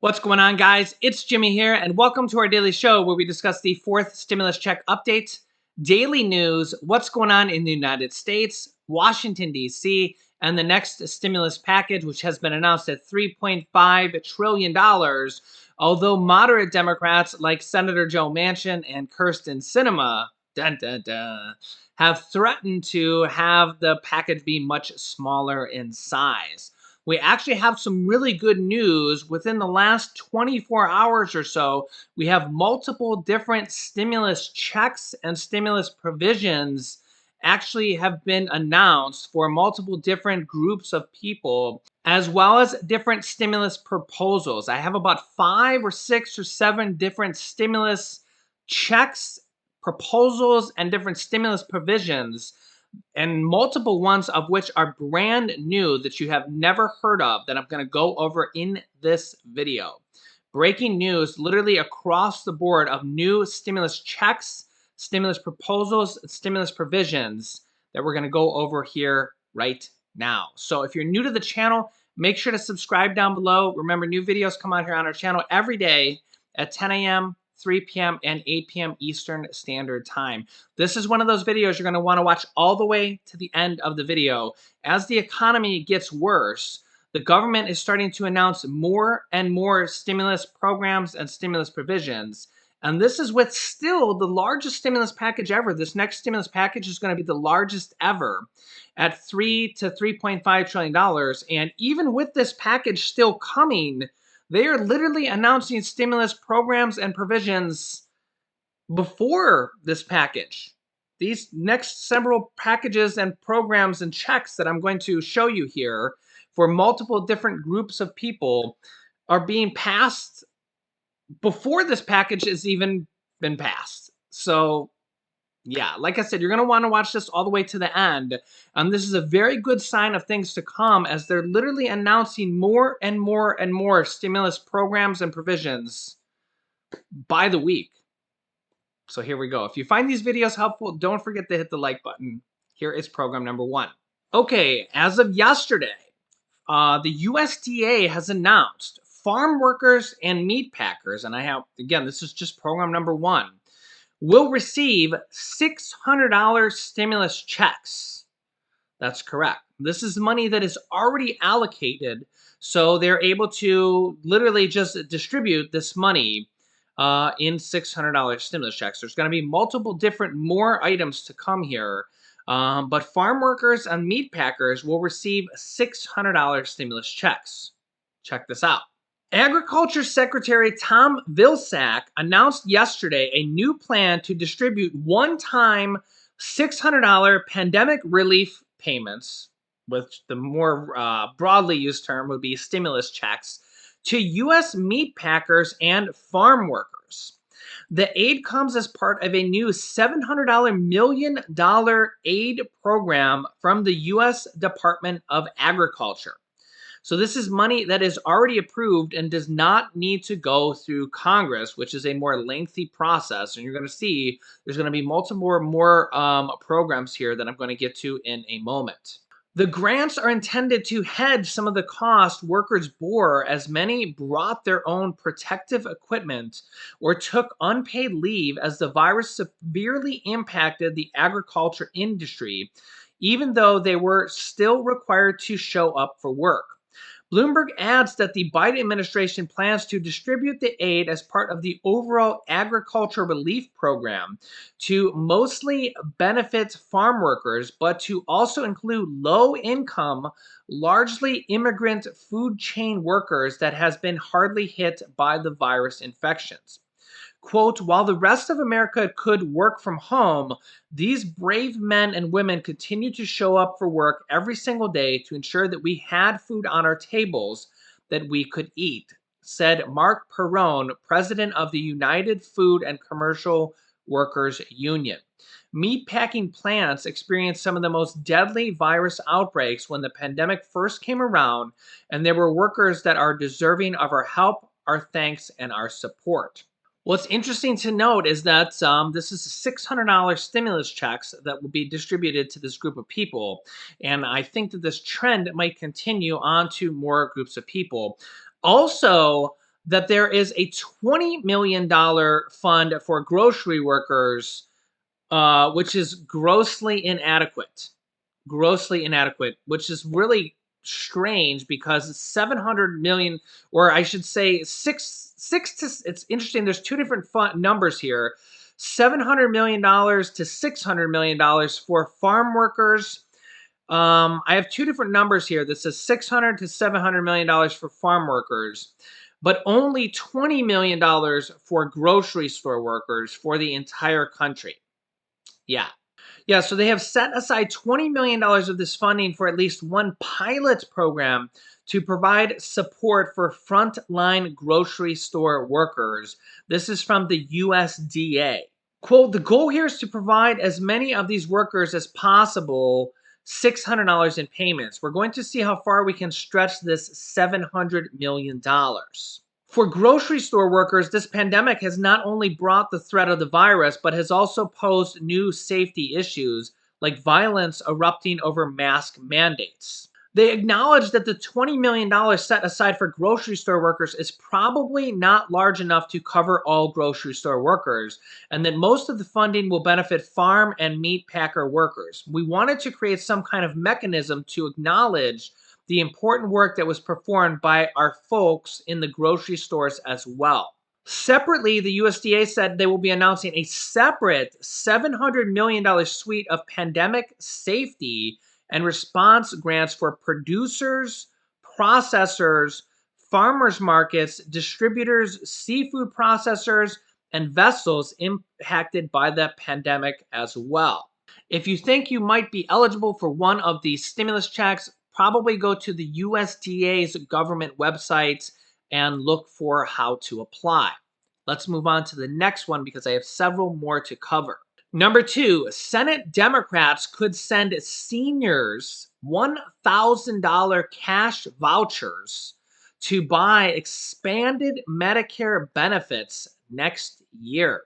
What's going on, guys? It's Jimmy here, and welcome to our daily show where we discuss the fourth stimulus check update, daily news, what's going on in the United States, Washington, D.C., and the next stimulus package, which has been announced at $3.5 trillion. Although moderate Democrats like Senator Joe Manchin and Kirsten Sinema dun, dun, dun, have threatened to have the package be much smaller in size. We actually have some really good news. Within the last 24 hours or so, we have multiple different stimulus checks and stimulus provisions actually have been announced for multiple different groups of people, as well as different stimulus proposals. I have about 5 or 6 or 7 different stimulus checks, proposals, and different stimulus provisions, and multiple ones of which are brand new that you have never heard of that I'm going to go over in this video. Breaking news literally across the board of new stimulus checks, stimulus proposals, stimulus provisions that we're going to go over here right now. So if you're new to the channel, make sure to subscribe down below. Remember, new videos come out here on our channel every day at 10 a.m., 3 p.m., and 8 p.m. Eastern Standard Time. This is one of those videos you're going to want to watch all the way to the end of the video. As the economy gets worse, the government is starting to announce more and more stimulus programs and stimulus provisions. And this is with still the largest stimulus package ever. This next stimulus package is going to be the largest ever at $3 to $3.5 trillion. And even with this package still coming, they are literally announcing stimulus programs and provisions before this package. These next several packages and programs and checks that I'm going to show you here for multiple different groups of people are being passed before this package has even been passed. So yeah, like I said, you're going to want to watch this all the way to the end. This is a very good sign of things to come, as they're literally announcing more and more and more stimulus programs and provisions by the week. So here we go. If you find these videos helpful, don't forget to hit the like button. Here is program number 1. Okay, as of yesterday, the USDA has announced farm workers and meat packers, and I have, again, this is just program number 1, will receive $600 stimulus checks. That's correct. This is money that is already allocated, so they're able to literally just distribute this money in $600 stimulus checks. There's going to be multiple different more items to come here, but farm workers and meat packers will receive $600 stimulus checks. Check this out. Agriculture Secretary Tom Vilsack announced yesterday a new plan to distribute one-time $600 pandemic relief payments, which the more broadly used term would be stimulus checks, to U.S. meat packers and farm workers. The aid comes as part of a new $700 million aid program from the U.S. Department of Agriculture. So this is money that is already approved and does not need to go through Congress, which is a more lengthy process. And you're going to see there's going to be multiple more programs here that I'm going to get to in a moment. The grants are intended to hedge some of the cost workers bore, as many brought their own protective equipment or took unpaid leave as the virus severely impacted the agriculture industry, even though they were still required to show up for work. Bloomberg adds that the Biden administration plans to distribute the aid as part of the overall agriculture relief program to mostly benefit farm workers, but to also include low-income, largely immigrant food chain workers that has been hardly hit by the virus infections. Quote, while the rest of America could work from home, these brave men and women continue to show up for work every single day to ensure that we had food on our tables that we could eat, said Mark Perrone, president of the United Food and Commercial Workers Union. Meatpacking plants experienced some of the most deadly virus outbreaks when the pandemic first came around, and there were workers that are deserving of our help, our thanks, and our support. What's interesting to note is that this is $600 stimulus checks that will be distributed to this group of people. And I think that this trend might continue on to more groups of people. Also, that there is a $20 million fund for grocery workers, which is grossly inadequate, which is really strange because 700 million, or I should say six to, it's interesting. There's two different numbers here. $700 million to $600 million for farm workers. I have two different numbers here. This says 600 to $700 million for farm workers, but only $20 million for grocery store workers for the entire country. Yeah. Yeah, so they have set aside $20 million of this funding for at least one pilot program to provide support for frontline grocery store workers. This is from the USDA. Quote, the goal here is to provide as many of these workers as possible $600 in payments. We're going to see how far we can stretch this $700 million. For grocery store workers, this pandemic has not only brought the threat of the virus, but has also posed new safety issues like violence erupting over mask mandates. They acknowledge that the $20 million set aside for grocery store workers is probably not large enough to cover all grocery store workers, and that most of the funding will benefit farm and meat packer workers. We wanted to create some kind of mechanism to acknowledge the important work that was performed by our folks in the grocery stores as well. Separately, the USDA said they will be announcing a separate $700 million suite of pandemic safety and response grants for producers, processors, farmers markets, distributors, seafood processors, and vessels impacted by the pandemic as well. If you think you might be eligible for one of these stimulus checks, probably go to the USDA's government website and look for how to apply. Let's move on to the next one because I have several more to cover. Number 2, Senate Democrats could send seniors $1,000 cash vouchers to buy expanded Medicare benefits next year.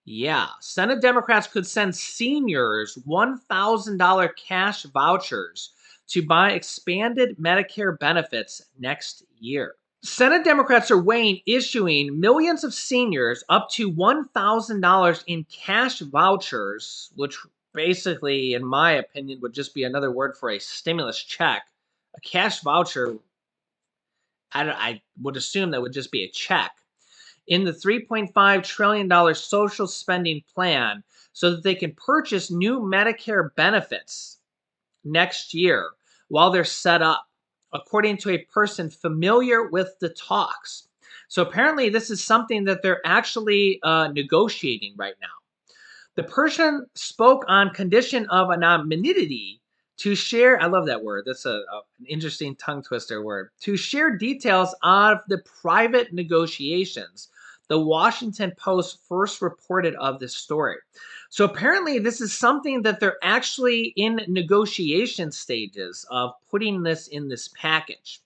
Yeah, Senate Democrats could send seniors $1,000 cash vouchers to buy expanded Medicare benefits next year. Senate Democrats are weighing issuing millions of seniors up to $1,000 in cash vouchers, which basically, in my opinion, would just be another word for a stimulus check. A cash voucher, I would assume that would just be a check, in the $3.5 trillion social spending plan so that they can purchase new Medicare benefits next year while they're set up, according to a person familiar with the talks. So apparently this is something that they're actually negotiating right now. The person spoke on condition of anonymity to share, I love that word, that's an interesting tongue twister word, to share details of the private negotiations. The Washington Post first reported of this story. So apparently this is something that they're actually in negotiation stages of putting this in this package.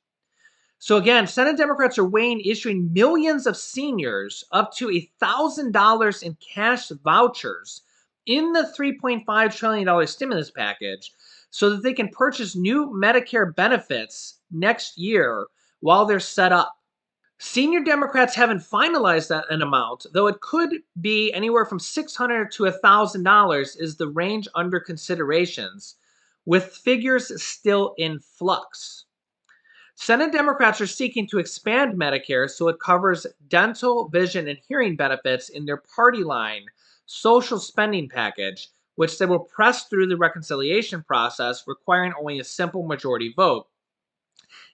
So again, Senate Democrats are weighing issuing millions of seniors up to $1,000 in cash vouchers in the $3.5 trillion stimulus package so that they can purchase new Medicare benefits next year while they're set up. Senior Democrats haven't finalized an amount, though it could be anywhere from $600 to $1,000 is the range under considerations, with figures still in flux. Senate Democrats are seeking to expand Medicare so it covers dental, vision, and hearing benefits in their party line social spending package, which they will press through the reconciliation process, requiring only a simple majority vote.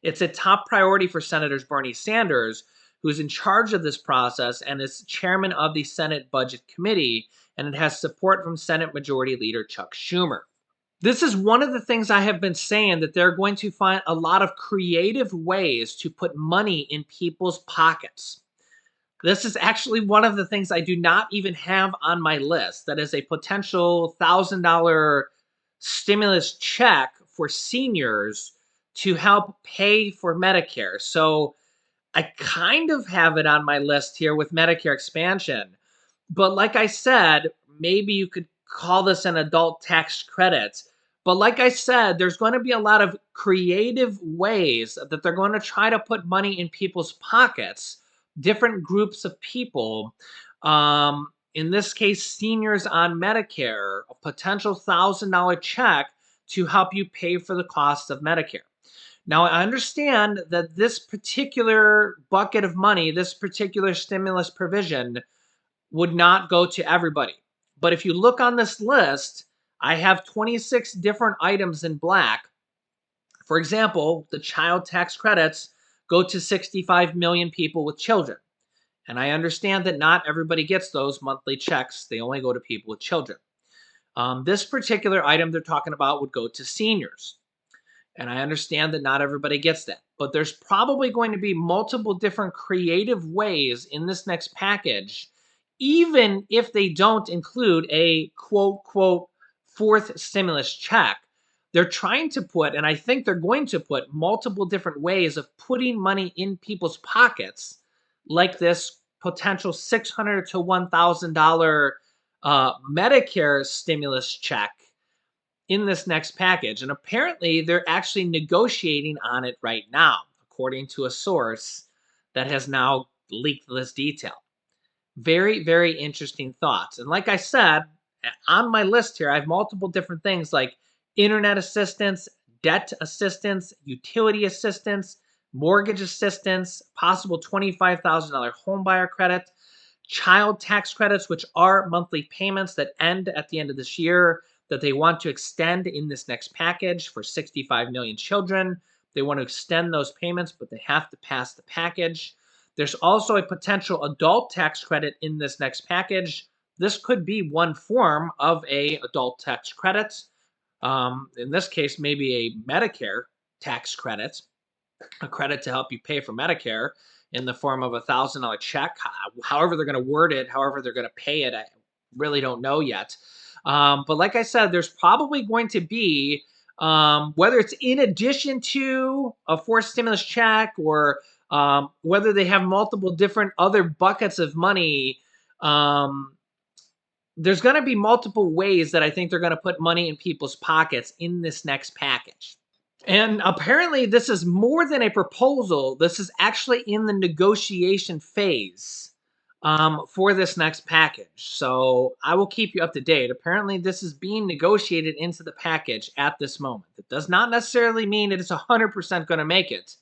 It's a top priority for Senators Bernie Sanders, who is in charge of this process and is chairman of the Senate Budget Committee, and it has support from Senate Majority Leader Chuck Schumer. This is one of the things I have been saying, that they're going to find a lot of creative ways to put money in people's pockets. This is actually one of the things I do not even have on my list. That is a potential $1,000 stimulus check for seniors to help pay for Medicare. So I kind of have it on my list here with Medicare expansion. But like I said, maybe you could call this an adult tax credit. But like I said, there's going to be a lot of creative ways that they're going to try to put money in people's pockets, different groups of people. In this case, seniors on Medicare, a potential $1,000 check to help you pay for the cost of Medicare. Now, I understand that this particular bucket of money, this particular stimulus provision, would not go to everybody. But if you look on this list, I have 26 different items in black. For example, the child tax credits go to 65 million people with children. And I understand that not everybody gets those monthly checks, they only go to people with children. This particular item they're talking about would go to seniors. And I understand that not everybody gets that, but there's probably going to be multiple different creative ways in this next package, even if they don't include a quote fourth stimulus check. They're trying to put, and I think they're going to put, multiple different ways of putting money in people's pockets, like this potential $600 to $1,000 Medicare stimulus check in this next package. And apparently, they're actually negotiating on it right now, according to a source that has now leaked this detail. Very, very interesting thoughts. And like I said, on my list here, I have multiple different things like internet assistance, debt assistance, utility assistance, mortgage assistance, possible $25,000 homebuyer credit, child tax credits, which are monthly payments that end at the end of this year, that they want to extend in this next package for 65 million children. They want to extend those payments, but they have to pass the package. There's also a potential adult tax credit in this next package. This could be one form of a adult tax credit. In this case, maybe a Medicare tax credit, a credit to help you pay for Medicare in the form of $1,000 check. However they're going to word it, however they're going to pay it, I really don't know yet. But like I said, there's probably going to be, whether it's in addition to a forced stimulus check or whether they have multiple different other buckets of money, there's going to be multiple ways that I think they're going to put money in people's pockets in this next package. And apparently, this is more than a proposal. This is actually in the negotiation phase for this next package. So I will keep you up to date. Apparently, this is being negotiated into the package at this moment. It does not necessarily mean that it's 100% going to make it,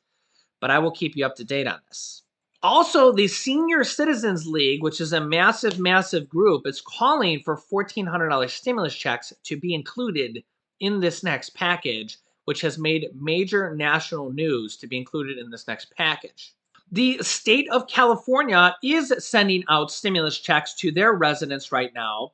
but I will keep you up to date on this. Also, the Senior Citizens League, which is a massive, massive group, is calling for $1,400 stimulus checks to be included in this next package, which has made major national news to be included in this next package. The state of California is sending out stimulus checks to their residents right now,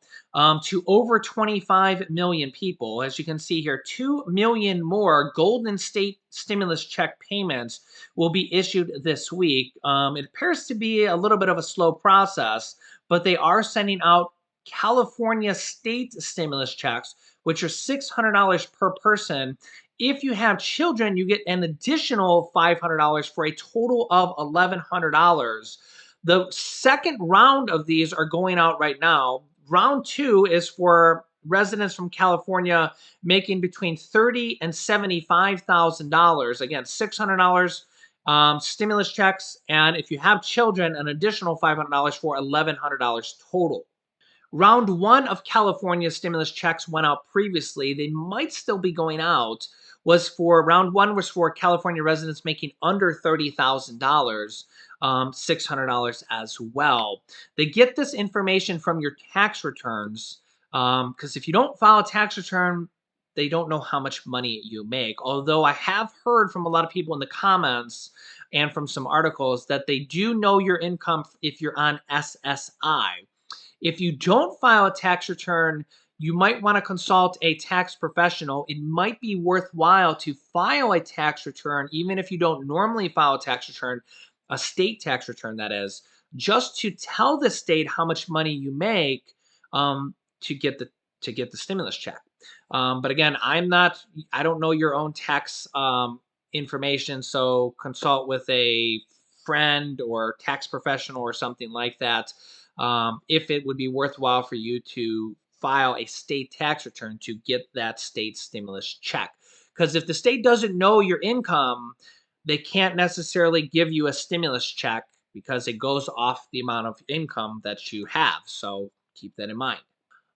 to over 25 million people. As you can see here, 2 million more Golden State stimulus check payments will be issued this week. It appears to be a little bit of a slow process, but they are sending out California state stimulus checks, which are $600 per person. If you have children, you get an additional $500 for a total of $1,100. The second round of these are going out right now. Round 2 is for residents from California making between $30,000 and $75,000. Again, $600 stimulus checks, and if you have children, an additional $500 for $1,100 total. Round 1 of California stimulus checks went out previously. They might still be going out. Round 1 was for California residents making under $30,000, $600 as well. They get this information from your tax returns, because if you don't file a tax return, they don't know how much money you make. Although I have heard from a lot of people in the comments and from some articles that they do know your income if you're on SSI. If you don't file a tax return, you might want to consult a tax professional. It might be worthwhile to file a tax return, even if you don't normally file a tax return, a state tax return, that is, just to tell the state how much money you make, to get the stimulus check. But again, I don't know your own tax information, so consult with a friend or tax professional or something like that, if it would be worthwhile for you to file a state tax return to get that state stimulus check. Because if the state doesn't know your income, they can't necessarily give you a stimulus check because it goes off the amount of income that you have. So keep that in mind.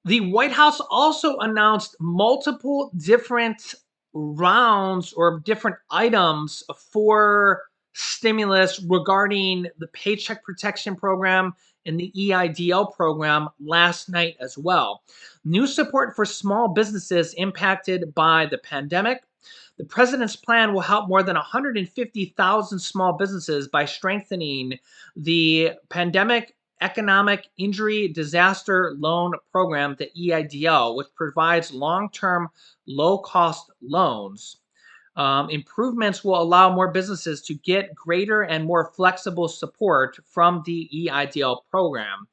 The White House also announced multiple different rounds or different items for stimulus regarding the Paycheck Protection Program and the EIDL program last night as well. New support for small businesses impacted by the pandemic. The president's plan will help more than 150,000 small businesses by strengthening the pandemic Economic Injury Disaster Loan Program, the EIDL, which provides long term, low cost loans. Improvements will allow more businesses to get greater and more flexible support from the EIDL program.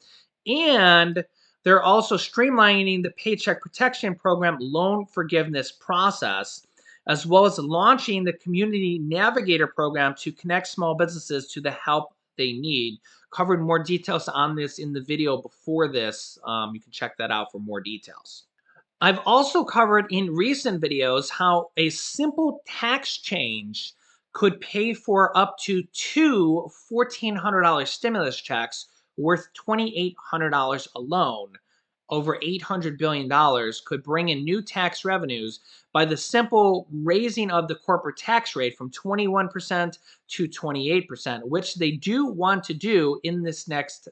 And they're also streamlining the Paycheck Protection Program loan forgiveness process, as well as launching the Community Navigator program to connect small businesses to the help they need. Covered more details on this in the video before this. You can check that out for more details. I've also covered in recent videos how a simple tax change could pay for up to two $1,400 stimulus checks worth $2,800 alone. Over $800 billion could bring in new tax revenues by the simple raising of the corporate tax rate from 21% to 28%, which they do want to do in this next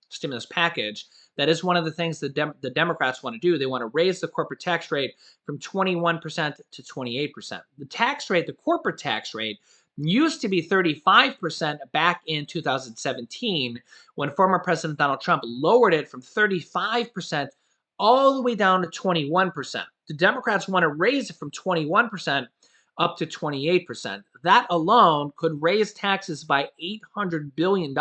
stimulus package. That is one of the things the Democrats want to do. They want to raise the corporate tax rate from 21% to 28%. The tax rate, the corporate tax rate, used to be 35% back in 2017 when former President Donald Trump lowered it from 35% all the way down to 21%. The Democrats want to raise it from 21% up to 28%. That alone could raise taxes by $800 billion,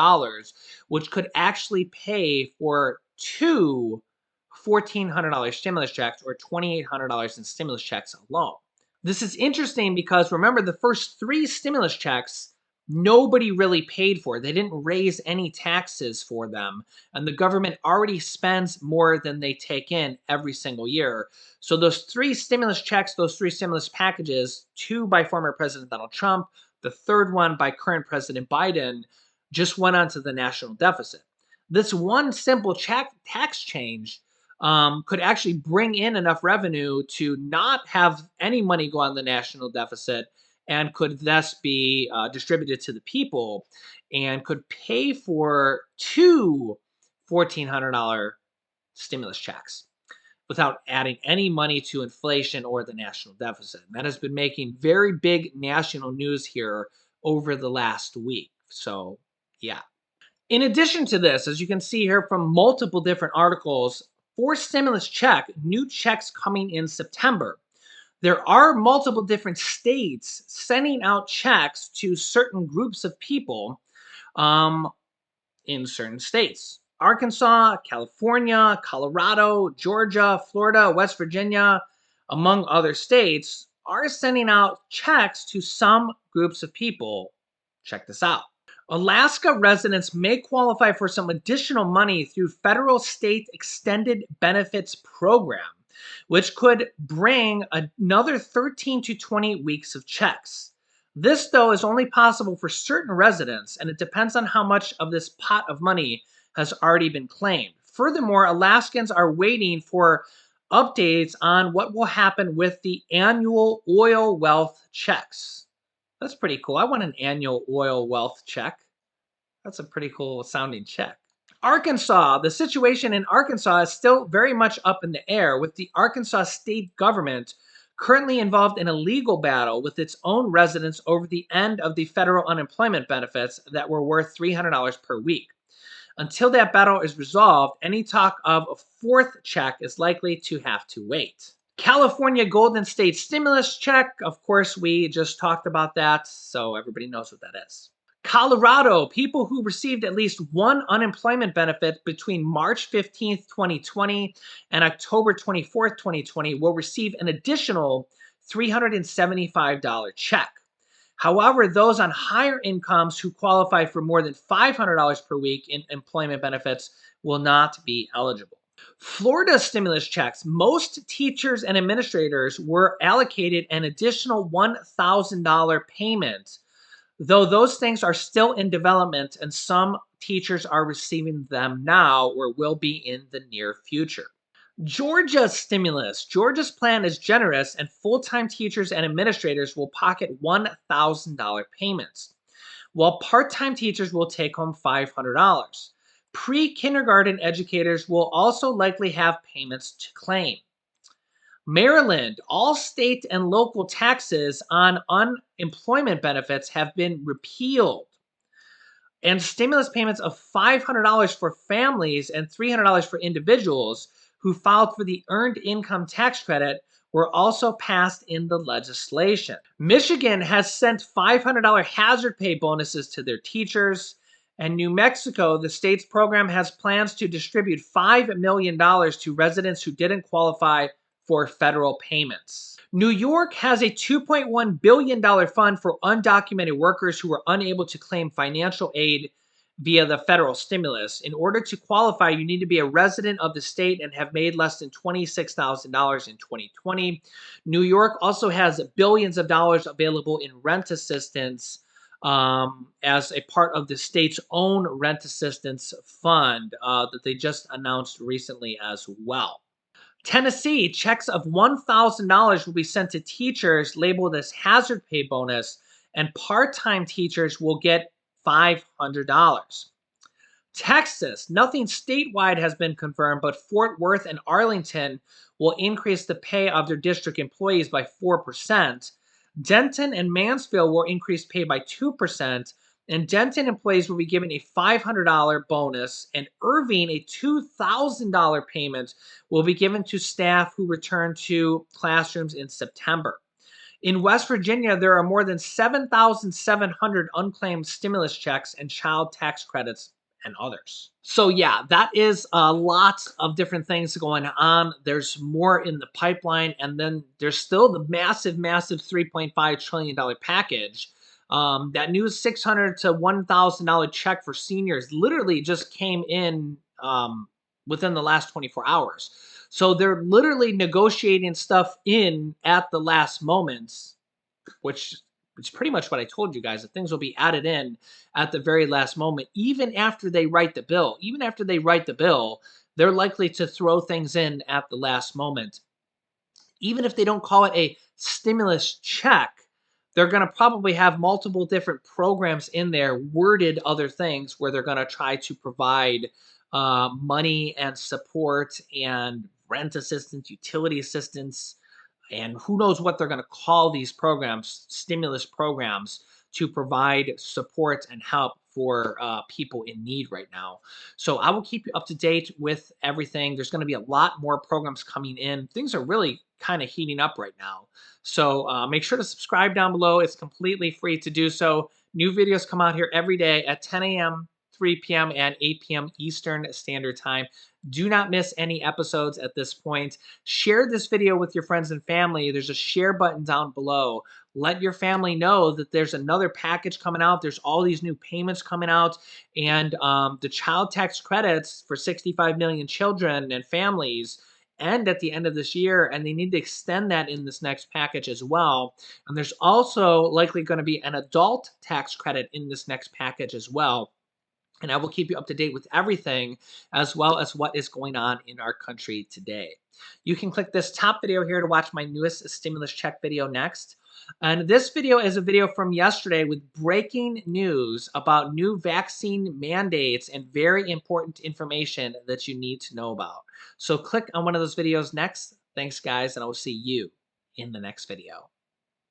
which could actually pay for two $1,400 stimulus checks or $2,800 in stimulus checks alone. This is interesting because remember, the first three stimulus checks, nobody really paid for. They didn't raise any taxes for them. And the government already spends more than they take in every single year. So those three stimulus checks, those three stimulus packages, two by former President Donald Trump, the third one by current President Biden, just went onto the national deficit. This one simple tax change could actually bring in enough revenue to not have any money go on the national deficit and could thus be distributed to the people and could pay for two $1,400 stimulus checks without adding any money to inflation or the national deficit. And that has been making very big national news here over the last week. So, yeah. In addition to this, as you can see here from multiple different articles, for stimulus check, new checks coming in September. There are multiple different states sending out checks to certain groups of people in certain states. Arkansas, California, Colorado, Georgia, Florida, West Virginia, among other states, are sending out checks to some groups of people. Check this out. Alaska residents may qualify for some additional money through federal state extended benefits program, which could bring another 13 to 20 weeks of checks. This, though, is only possible for certain residents, and it depends on how much of this pot of money has already been claimed. Furthermore, Alaskans are waiting for updates on what will happen with the annual oil wealth checks. That's pretty cool. I want an annual oil wealth check. That's a pretty cool sounding check. Arkansas, the situation in Arkansas is still very much up in the air, with the Arkansas state government currently involved in a legal battle with its own residents over the end of the federal unemployment benefits that were worth $300 per week. Until that battle is resolved, any talk of a fourth check is likely to have to wait. California Golden State stimulus check. Of course, we just talked about that, so everybody knows what that is. Colorado, people who received at least one unemployment benefit between March 15th, 2020 and October 24th, 2020 will receive an additional $375 check. However, those on higher incomes who qualify for more than $500 per week in employment benefits will not be eligible. Florida stimulus checks. Most teachers and administrators were allocated an additional $1,000 payment, though those things are still in development and some teachers are receiving them now or will be in the near future. Georgia's stimulus. Georgia's plan is generous, and full time teachers and administrators will pocket $1,000 payments, while part time teachers will take home $500. Pre kindergarten educators will also likely have payments to claim. Maryland, all state and local taxes on unemployment benefits have been repealed, and stimulus payments of $500 for families and $300 for individuals who filed for the earned income tax credit were also passed in the legislation. Michigan has sent $500 hazard pay bonuses to their teachers, and New Mexico, the state's program, has plans to distribute $5 million to residents who didn't qualify for federal payments. New York has a $2.1 billion fund for undocumented workers who are unable to claim financial aid via the federal stimulus. In order to qualify, you need to be a resident of the state and have made less than $26,000 in 2020. New York also has billions of dollars available in rent assistance as a part of the state's own rent assistance fund that they just announced recently as well. Tennessee, checks of $1,000 will be sent to teachers labeled as hazard pay bonus, and part time teachers will get $500. Texas, nothing statewide has been confirmed, but Fort Worth and Arlington will increase the pay of their district employees by 4%. Denton and Mansfield will increase pay by 2%, and Denton employees will be given a $500 bonus, and Irving, a $2,000 payment will be given to staff who return to classrooms in September. In West Virginia, there are more than 7,700 unclaimed stimulus checks and child tax credits and others. So yeah, that is a lot of different things going on. There's more in the pipeline, and then there's still the massive $3.5 trillion package. That new $600 to $1,000 check for seniors literally just came in within the last 24 hours. So they're literally negotiating stuff in at the last moments, which is pretty much what I told you guys, that things will be added in at the very last moment, even after they write the bill. Even after they write the bill, they're likely to throw things in at the last moment. Even if they don't call it a stimulus check, they're going to probably have multiple different programs in there, worded other things, where they're going to try to provide money and support and rent assistance, utility assistance, and who knows what they're going to call these programs, stimulus programs, to provide support and help for people in need right now. So I will keep you up to date with everything. There's going to be a lot more programs coming in. Things are really kind of heating up right now. So make sure to subscribe down below. It's completely free to do so. New videos come out here every day at 10 a.m., 3 p.m., and 8 p.m. Eastern Standard Time. Do not miss any episodes at this point. Share this video with your friends and family. There's a share button down below. Let your family know that there's another package coming out. There's all these new payments coming out. And the child tax credits for 65 million children and families end at the end of this year, and they need to extend that in this next package as well. And there's also likely going to be an adult tax credit in this next package as well. And I will keep you up to date with everything, as well as what is going on in our country today. You can click this top video here to watch my newest stimulus check video next. And this video is a video from yesterday with breaking news about new vaccine mandates and very important information that you need to know about. So click on one of those videos next. Thanks, guys, and I will see you in the next video.